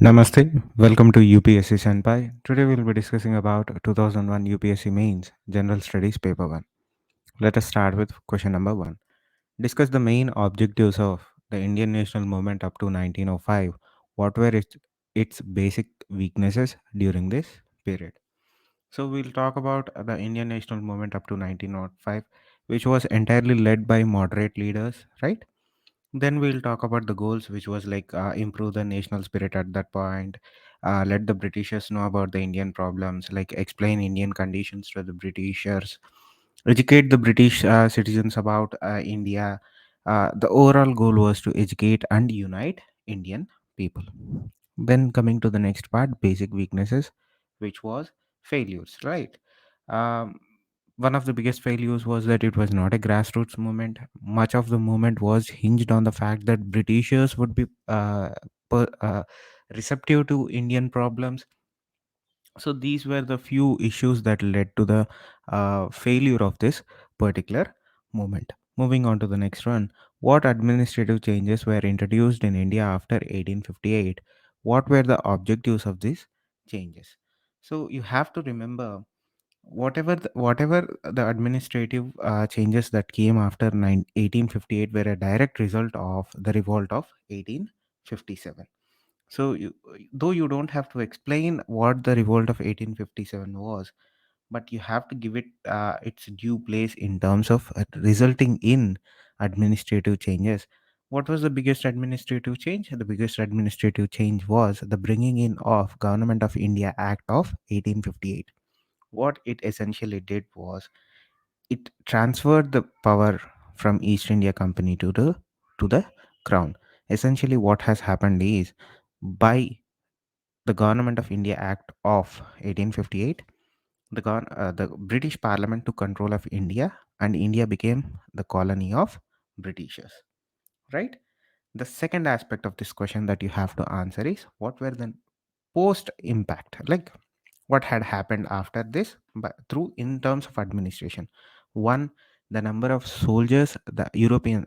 Namaste, welcome to UPSC Senpai. Today we'll be discussing about 2001 UPSC Mains General Studies Paper 1. Let us start with question number 1. Discuss the main objectives of the Indian national movement up to 1905. What were its basic weaknesses during this period? So we'll talk about the Indian national movement up to 1905, which was entirely led by moderate leaders, right? Then we'll talk about the goals, which was like improve the national spirit at that point, let the Britishers know about the Indian problems, like explain Indian conditions to the Britishers, educate the British citizens about India. The overall goal was to educate and unite Indian people. Then coming to the next part, basic weaknesses, which was failures, right? Um, One of the biggest failures was that it was not a grassroots movement. Much of the movement was hinged on the fact that Britishers would be receptive to Indian problems. So these were the few issues that led to the failure of this particular movement. Moving on to the next one, what administrative changes were introduced in India after 1858? What were the objectives of these changes? So you have to remember whatever the administrative changes that came after 1858 were a direct result of the revolt of 1857. So though you don't have to explain what the revolt of 1857 was, but you have to give it its due place in terms of resulting in administrative changes. What was the biggest administrative change? The biggest administrative change was the bringing in of Government of India Act of 1858. What it essentially did was it transferred the power from East India Company to the crown. Essentially, what has happened is, by the Government of India Act of 1858, the British Parliament took control of India, and India became the colony of Britishers. Right. The second aspect of this question that you have to answer is, what were the post impact, like what had happened after this, but through in terms of administration. One, the number of soldiers, the European,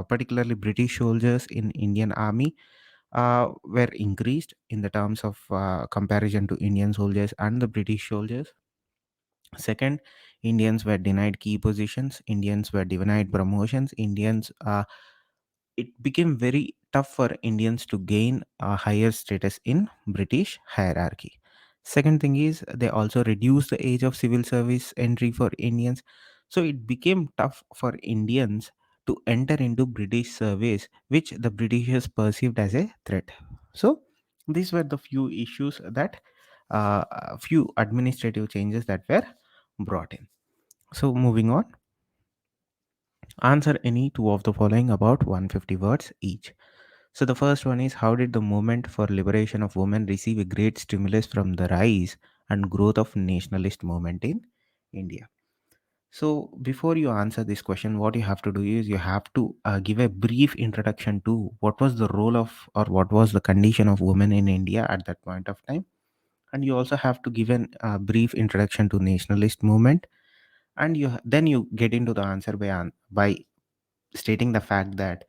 particularly British soldiers in Indian army, were increased in the terms of comparison to Indian soldiers and the British soldiers. Second, Indians were denied key positions, Indians were denied promotions, Indians it became very tough for Indians to gain a higher status in British hierarchy. Second thing is, they also reduced the age of civil service entry for Indians. So it became tough for Indians to enter into British service, which the Britishers perceived as a threat. So these were the few issues that few administrative changes that were brought in. So moving on, answer any two of the following about 150 words each. So the first one is, how did the movement for liberation of women receive a great stimulus from the rise and growth of nationalist movement in India? So before you answer this question, what you have to do is you have to give a brief introduction to what was the role of, or what was the condition of women in India at that point of time, and you also have to give a brief introduction to nationalist movement, and then you get into the answer by stating the fact that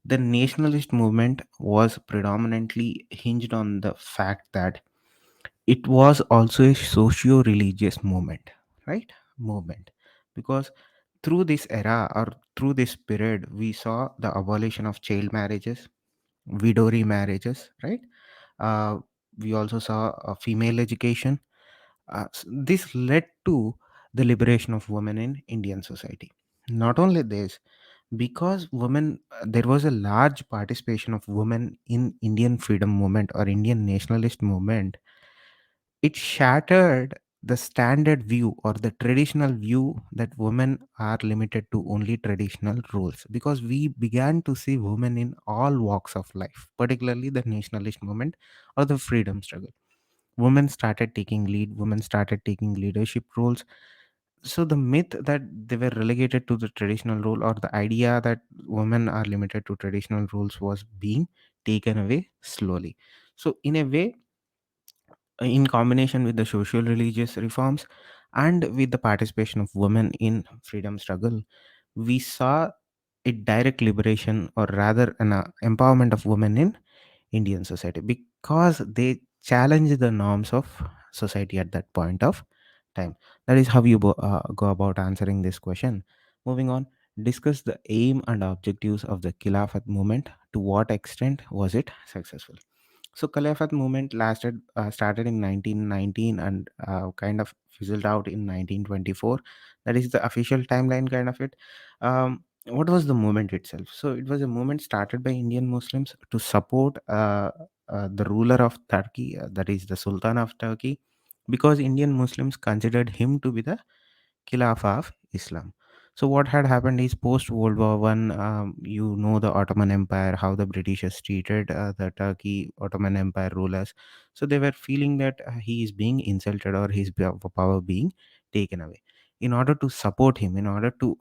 the nationalist movement was predominantly hinged on the fact that it was also a socio-religious movement, right? Movement. Because through this era, or through this period, we saw the abolition of child marriages, widow remarriages, right? Uh, we also saw female education. This led to the liberation of women in Indian society. Not only this, because women, there was a large participation of women in Indian freedom movement or Indian nationalist movement. It shattered the standard view or the traditional view that women are limited to only traditional roles, because we began to see women in all walks of life, particularly the nationalist movement or the freedom struggle. Women started taking lead, women started taking leadership roles. So the myth that they were relegated to the traditional role, or the idea that women are limited to traditional roles, was being taken away slowly. So in a way, in combination with the social religious reforms and with the participation of women in freedom struggle, we saw a direct liberation, or rather an empowerment of women in Indian society, because they challenge the norms of society at that point of time. That is how you go about answering this question. Moving on, discuss the aim and objectives of the Khilafat movement. To what extent was it successful? So Khilafat movement started in 1919 and kind of fizzled out in 1924. That is the official timeline kind of it. What was the movement itself? So it was a movement started by Indian Muslims to support the ruler of Turkey, that is the Sultan of Turkey, because Indian Muslims considered him to be the Khilafah of Islam. So what had happened is post World War One, the Ottoman Empire, how the Britishers treated the Turkey Ottoman Empire rulers. So they were feeling that he is being insulted or his power being taken away. In order to support him, in order to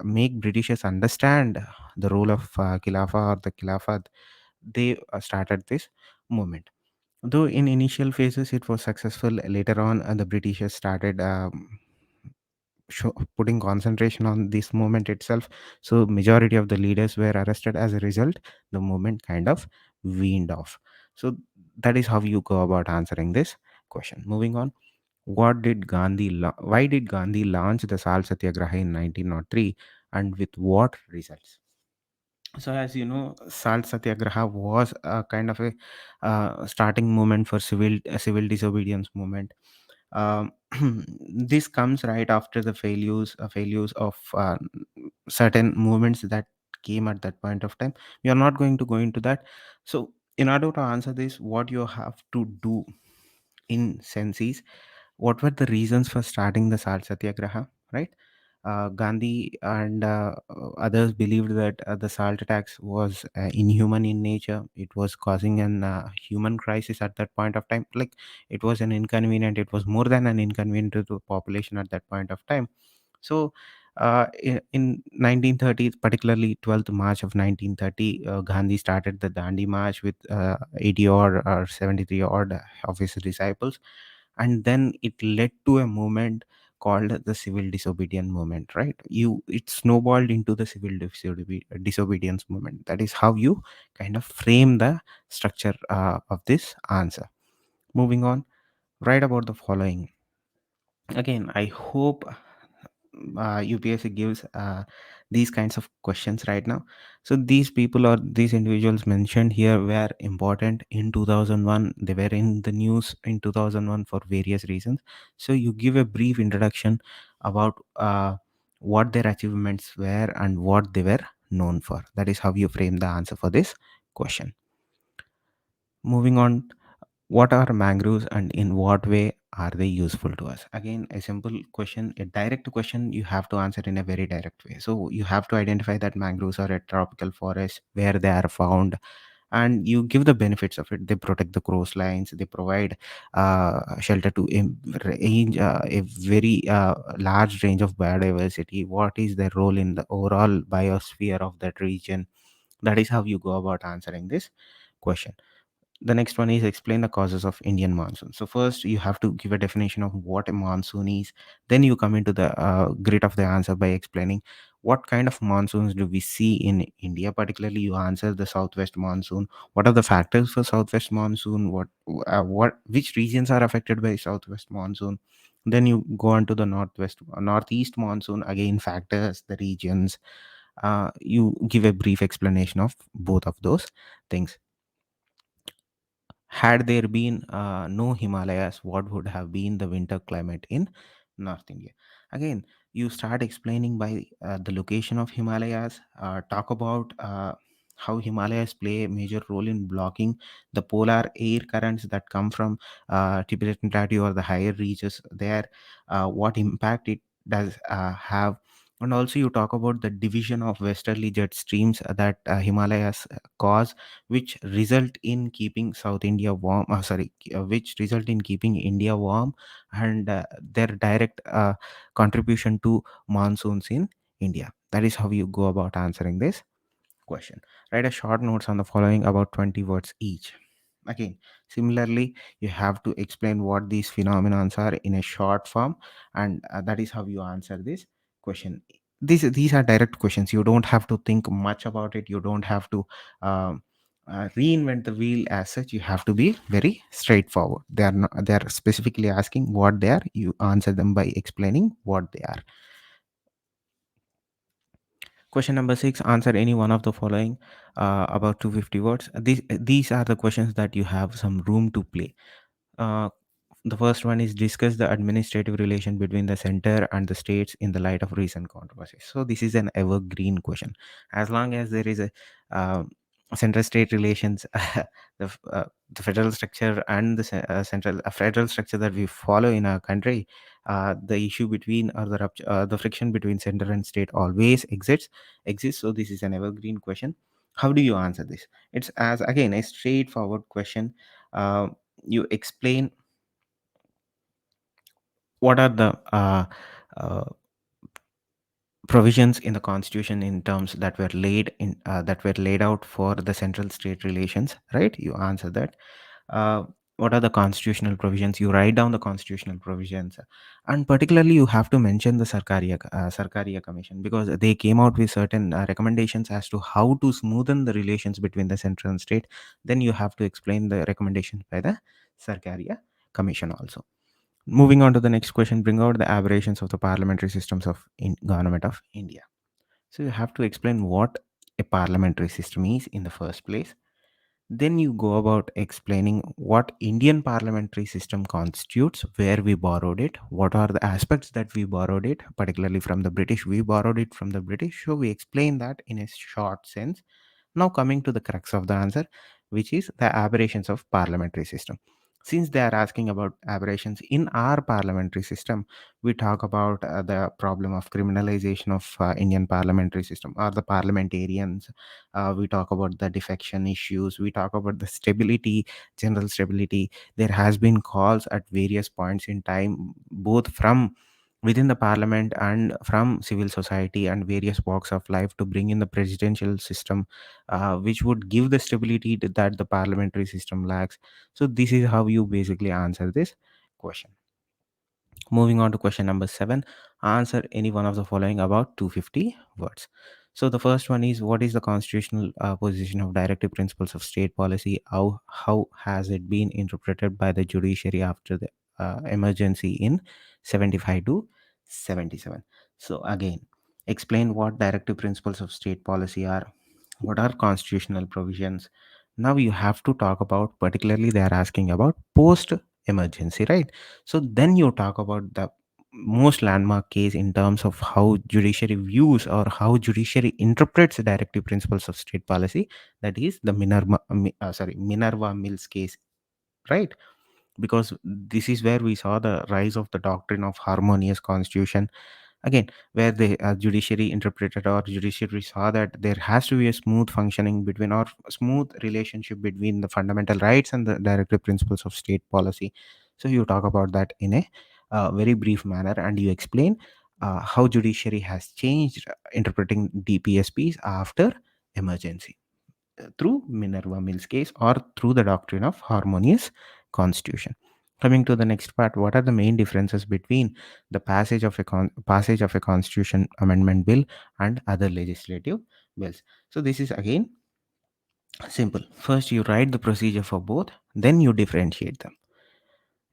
make Britishers understand the role of Khilafah or the Khilafat, they started this movement. Though in initial phases it was successful, later on the Britishers started putting concentration on this movement itself. So majority of the leaders were arrested. As a result, the movement kind of weaned off. So that is how you go about answering this question. Moving on, why did Gandhi launch the Salt Satyagraha in 1903, and with what results? So as you know, Salt Satyagraha was a kind of a starting movement for civil disobedience movement. um, this comes right after the failures of certain movements that came at that point of time. We are not going to go into that. So in order to answer this, what you have to do in sense is, what were the reasons for starting the Salt Satyagraha, right? Gandhi and others believed that the salt tax was inhuman in nature. It was causing an human crisis at that point of time. Like, it was an inconvenient. It was more than an inconvenience to the population at that point of time. So, in 1930, particularly 12th March of 1930, Gandhi started the Dandi March with 80 odd or 73 odd of his disciples, and then it led to a movement called the civil disobedience movement, right? It snowballed into the disobedience movement. That is how you kind of frame the structure of this answer. Moving on, write about the following. Again, I hope UPSC gives these kinds of questions right now. So these people or these individuals mentioned here were important in 2001. They were in the news in 2001 for various reasons. So you give a brief introduction about what their achievements were and what they were known for. That is how you frame the answer for this question. Moving on, what are mangroves and in what way are they useful to us? Again, a simple question, a direct question, you have to answer in a very direct way. So you have to identify that mangroves are a tropical forest, where they are found, and you give the benefits of it. They protect the coastlines, they provide shelter to a very large range of biodiversity. What is their role in the overall biosphere of that region? That is how you go about answering this question. The next one is explain the causes of Indian monsoon. So first you have to give a definition of what a monsoon is. Then you come into the grit of the answer by explaining what kind of monsoons do we see in India. Particularly, you answer the southwest monsoon. What are the factors for southwest monsoon? What which regions are affected by southwest monsoon? Then you go on to the northeast monsoon. Again, factors, the regions. You give a brief explanation of both of those things. Had there been no Himalayas, what would have been the winter climate in North India? Again, you start explaining by the location of Himalayas, talk about how Himalayas play a major role in blocking the polar air currents that come from Tibetan Plateau or the higher reaches there, what impact it does have. And also, you talk about the division of westerly jet streams that Himalayas cause, which result in keeping South India warm. Which result in keeping India warm, and their direct contribution to monsoons in India. That is how you go about answering this question. Write a short notes on the following about 20 words each. Again, similarly, you have to explain what these phenomenons are in a short form, and that is how you answer this question. These are direct questions. You don't have to think much about it. You don't have to. Um, reinvent the wheel as such. You have to be very straightforward. They are not, they are specifically asking what they are, you answer them by explaining what they are. Question number 6, answer any one of the following about 250 words. These are the questions that you have some room to play. uh, the first one is discuss the administrative relation between the center and the states in the light of recent controversies. So this is an evergreen question. As long as there is a uh, center state relations, the federal structure and the central federal structure that we follow in our country, the issue between or the friction between center and state always exists. So this is an evergreen question. How do you answer this? It's as again a straightforward question. uh, you explain what are the uh, provisions in the constitution in terms that were laid out for the central state relations, right? You answer that. uh, what are the constitutional provisions? You write down the constitutional provisions, and particularly you have to mention the Sarkaria Commission, because they came out with certain recommendations as to how to smoothen the relations between the central and state. Then you have to explain the recommendations by the Sarkaria Commission also. Moving on to the next question, bring out the aberrations of the parliamentary systems of government of India. So you have to explain what a parliamentary system is in the first place. Then you go about explaining what Indian parliamentary system constitutes, where we borrowed it, what are the aspects that we borrowed it, particularly from the British. We borrowed it from the British, so we explain that in a short sense. Now coming to the crux of the answer, which is the aberrations of parliamentary system. Since they are asking about aberrations in our parliamentary system, we talk about the problem of criminalization of Indian parliamentary system or the parliamentarians. We talk about the defection issues. We talk about the stability, general stability. There has been calls at various points in time, both from within the parliament and from civil society and various walks of life, to bring in the presidential system, which would give the stability that the parliamentary system lacks. So this is how you basically answer this question. Moving on to question number 7, answer any one of the following about 250 words. So the first one is, what is the constitutional position of directive principles of state policy? How has it been interpreted by the judiciary after the emergency in 75 to 77? So again, explain what directive principles of state policy are, what are constitutional provisions. Now you have to talk about, particularly they are asking about post emergency, right? So then you talk about the most landmark case in terms of how judiciary views or how judiciary interprets the directive principles of state policy. That is the Minerva Mills case, right? Because this is where we saw the rise of the doctrine of harmonious constitution. Again, where the judiciary interpreted or judiciary saw that there has to be a smooth functioning between or smooth relationship between the fundamental rights and the directive principles of state policy. So you talk about that in a very brief manner, and you explain how judiciary has changed interpreting DPSPs after emergency, through Minerva Mills case or through the doctrine of harmonious constitution. Coming to the next part, what are the main differences between the passage of a constitution amendment bill and other legislative bills? So this is again simple. First, you write the procedure for both, then you differentiate them.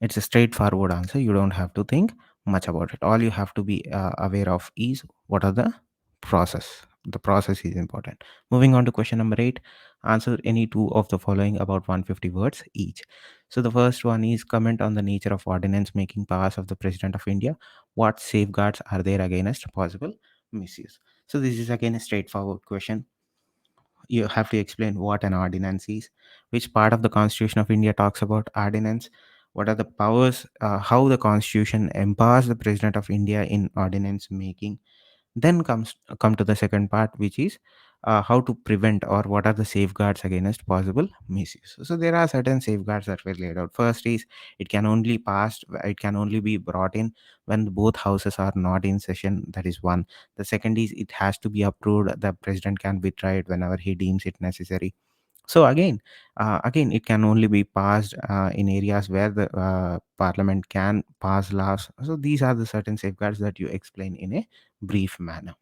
It's a straightforward answer. You don't have to think much about it. All you have to be aware of is what are the process. The process is important. Moving on to question number 8, answer any two of the following about 150 words each. So the first one is, comment on the nature of ordinance making powers of the President of India. What safeguards are there against possible misuse? So this is again a straightforward question. You have to explain what an ordinance is, which part of the Constitution of India talks about ordinance, what are the powers, how the Constitution empowers the President of India in ordinance making. Then come to the second part, which is how to prevent or what are the safeguards against possible misuse. So there are certain safeguards that were laid out. First is, it can only be brought in when both houses are not in session. That is one. The second is, it has to be approved. The president can withdraw it whenever he deems it necessary. So again, it can only be passed in areas where the parliament can pass laws. So these are the certain safeguards that you explain in a brief manner.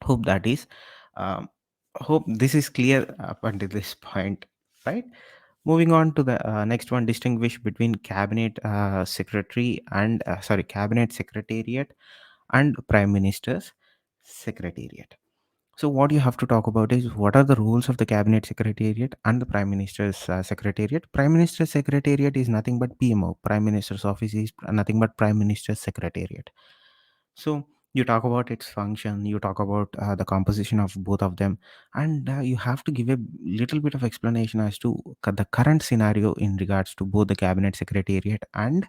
Hope that is um, Hope this is clear up until this point, right? Moving on to the next one, distinguish between cabinet secretary and cabinet secretariat and prime minister's secretariat. So what you have to talk about is what are the rules of the cabinet secretariat and the prime minister's secretariat. Prime minister's secretariat is nothing but PMO. Prime minister's office is nothing but prime minister's secretariat. So you talk about its function, you talk about the composition of both of them, and you have to give a little bit of explanation as to the current scenario in regards to both the cabinet secretariat and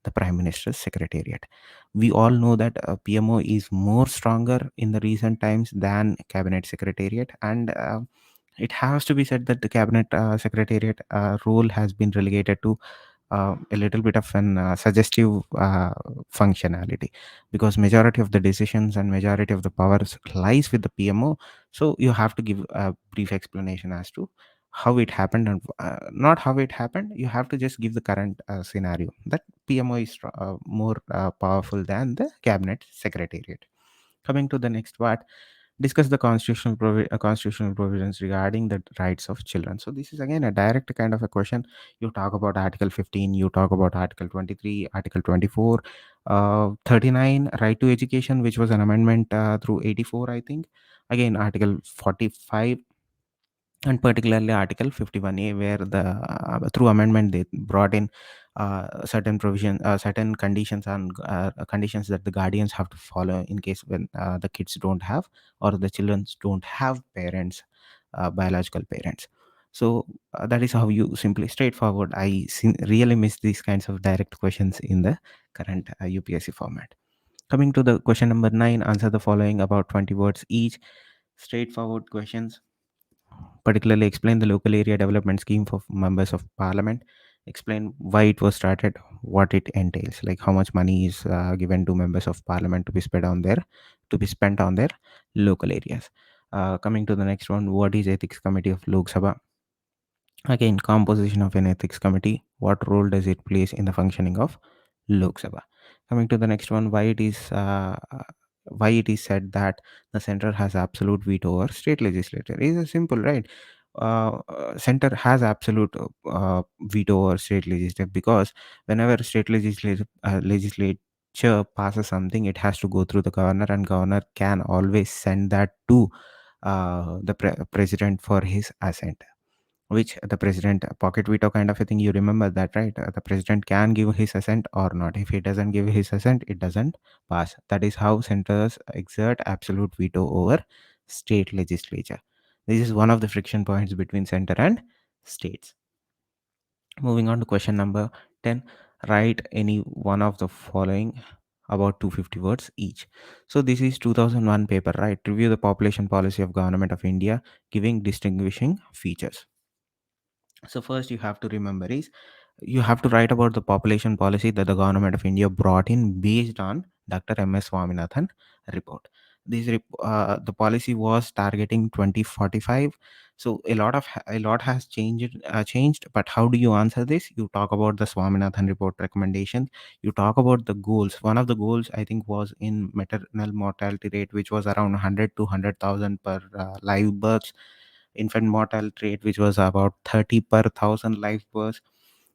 the prime minister's secretariat. We all know that PMO is more stronger in the recent times than cabinet secretariat, and it has to be said that the cabinet secretariat role has been relegated to a little bit of an suggestive functionality, because majority of the decisions and majority of the powers lies with the PMO. So you have to give a brief explanation as to how it happened, and not how it happened. You have to just give the current scenario that PMO is more powerful than the cabinet secretariat. Coming to the next part, discuss the constitutional provisions regarding the rights of children. So this is again a direct kind of a question. You talk about article 15, you talk about article 23, article 24, 39, right to education, which was an amendment through 84, I think. Again, article 45, and particularly article 51A, where the through amendment they brought in certain provision, certain conditions, and conditions that the guardians have to follow in case when the kids don't have, or the children don't have parents, biological parents. So that is how you simply straightforward. Really miss these kinds of direct questions in the current UPSC format. Coming to the question number 9, answer the following about 20 words each. Straightforward questions. Particularly explain the local area development scheme for members of parliament. Explain why it was started, what it entails, like how much money is given to members of parliament to be spent on their local areas. Coming to the next one, what is ethics committee of Lok Sabha? Again, composition of an ethics committee. What role does it plays in the functioning of Lok Sabha? Coming to the next one, why it is said that the center has absolute veto over state legislature? It is simple, right? Center has absolute veto over state legislature, because whenever state legislature passes something, it has to go through the governor, and governor can always send that to the president for his assent, which the president pocket veto kind of a thing. You remember that, right? The president can give his assent or not. If he doesn't give his assent, it doesn't pass. That is how centers exert absolute veto over state legislature. This is one of the friction points between center and states. Moving on to question number 10, write any one of the following about 250 words each. So this is 2001 paper, right? Review the population policy of government of India, giving distinguishing features. So first you have to remember is you have to write about the population policy that the government of India brought in based on Dr. M.S. Swaminathan report. The policy was targeting 2045. So a lot has changed. But how do you answer this? You talk about the Swaminathan report recommendations. You talk about the goals. One of the goals I think was in maternal mortality rate, which was around 100 to 100,000 per live births. Infant mortality rate, which was about 30 per thousand live births.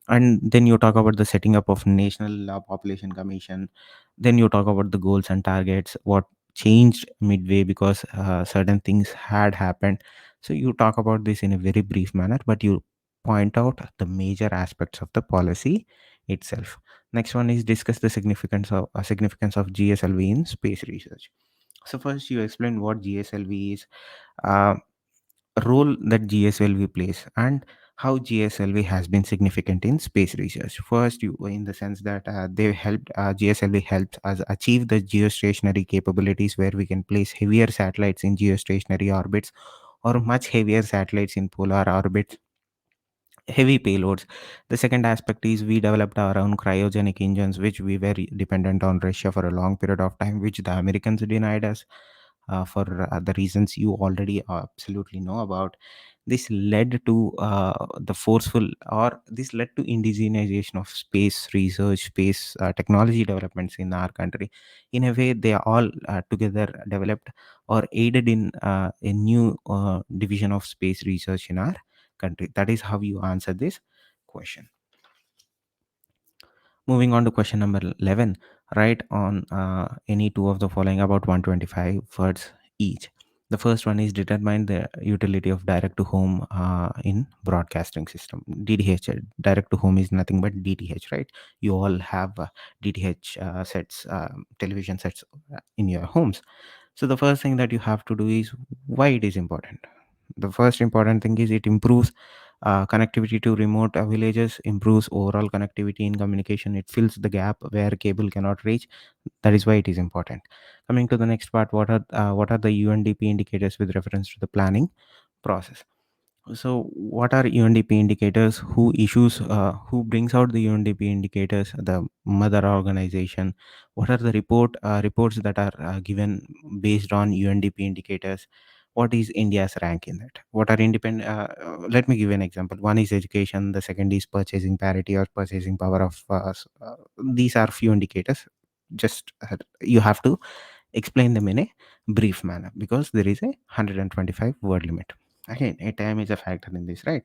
And then you talk about the setting up of national population commission. Then you talk about the goals and targets, what changed midway because certain things had happened. So you talk about this in a very brief manner, but you point out the major aspects of the policy itself. Next one is discuss the significance of GSLV in space research. So first you explain what GSLV is, uh, role that GSLV plays, and how GSLV has been significant in space research. First, you in the sense that GSLV helps us achieve the geostationary capabilities, where we can place heavier satellites in geostationary orbits, or much heavier satellites in polar orbits, heavy payloads. The second aspect is we developed our own cryogenic engines, which we were dependent on Russia for a long period of time, which the Americans denied us for the reasons you already absolutely know about. This led to the forceful, or this led to indigenization of space research, space technology developments in our country. In a way, they all together developed or aided in a new division of space research in our country. That is how you answer this question. Moving on to question number 11, write on any two of the following about 125 words each. The first one is determine the utility of direct to home in broadcasting system. DTH, direct to home is nothing but DTH, right? You all have DTH sets, television sets in your homes. So the first thing that you have to do is why it is important. The first important thing is it improves connectivity to remote villages, improves overall connectivity in communication. It fills the gap where cable cannot reach. That is why it is important. Coming to the next part, what are the UNDP indicators with reference to the planning process? So what are UNDP indicators? Who issues, who brings out the UNDP indicators? The mother organization. What are the reports that are given based on UNDP indicators? What is India's rank in that? What are independent? Let me give you an example. One is education. The second is purchasing parity or purchasing power of. These are few indicators. Just you have to explain them in a brief manner, because there is a 125 word limit. Again, a time is a factor in this, right?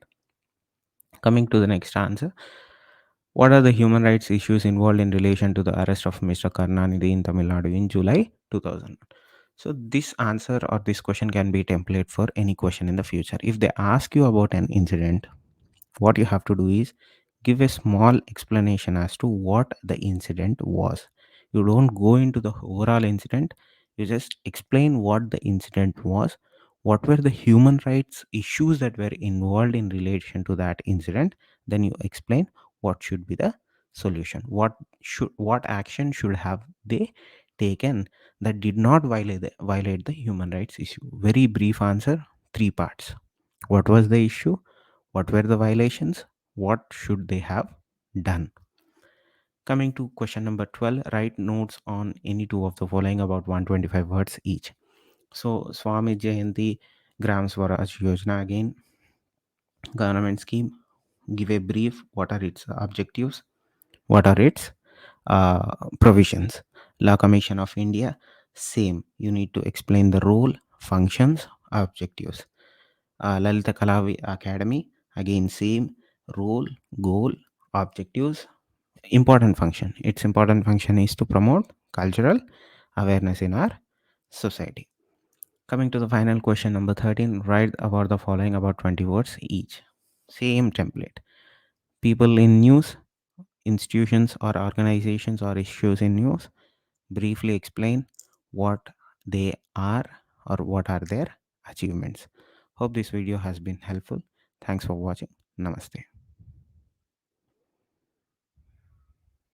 Coming to the next answer, what are the human rights issues involved in relation to the arrest of Mr. Karnanidhi in Tamil Nadu in July 2000? So this answer or this question can be template for any question in the future. If they ask you about an incident, what you have to do is give a small explanation as to what the incident was. You don't go into the overall incident, you just explain what the incident was, what were the human rights issues that were involved in relation to that incident. Then you explain what should be the solution, what action should have they taken that did not violate the human rights issue. Very brief answer, three parts. What was the issue? What were the violations? What should they have done? Coming to question number 12, write notes on any two of the following about 125 words each. So, Swami Jayanti Gram Swaraj Yojana, again, government scheme. Give a brief. What are its objectives? What are its provisions? Law Commission of India, same. You need to explain the role, functions, objectives. Lalita Kalavi Academy, again same, role, goal, objectives, important function. Its important function is to promote cultural awareness in our society. Coming to the final question number 13, write about the following about 20 words each. Same template. People in news, institutions or organizations or issues in news. Briefly explain what they are or what are their achievements. Hope this video has been helpful. Thanks for watching. Namaste.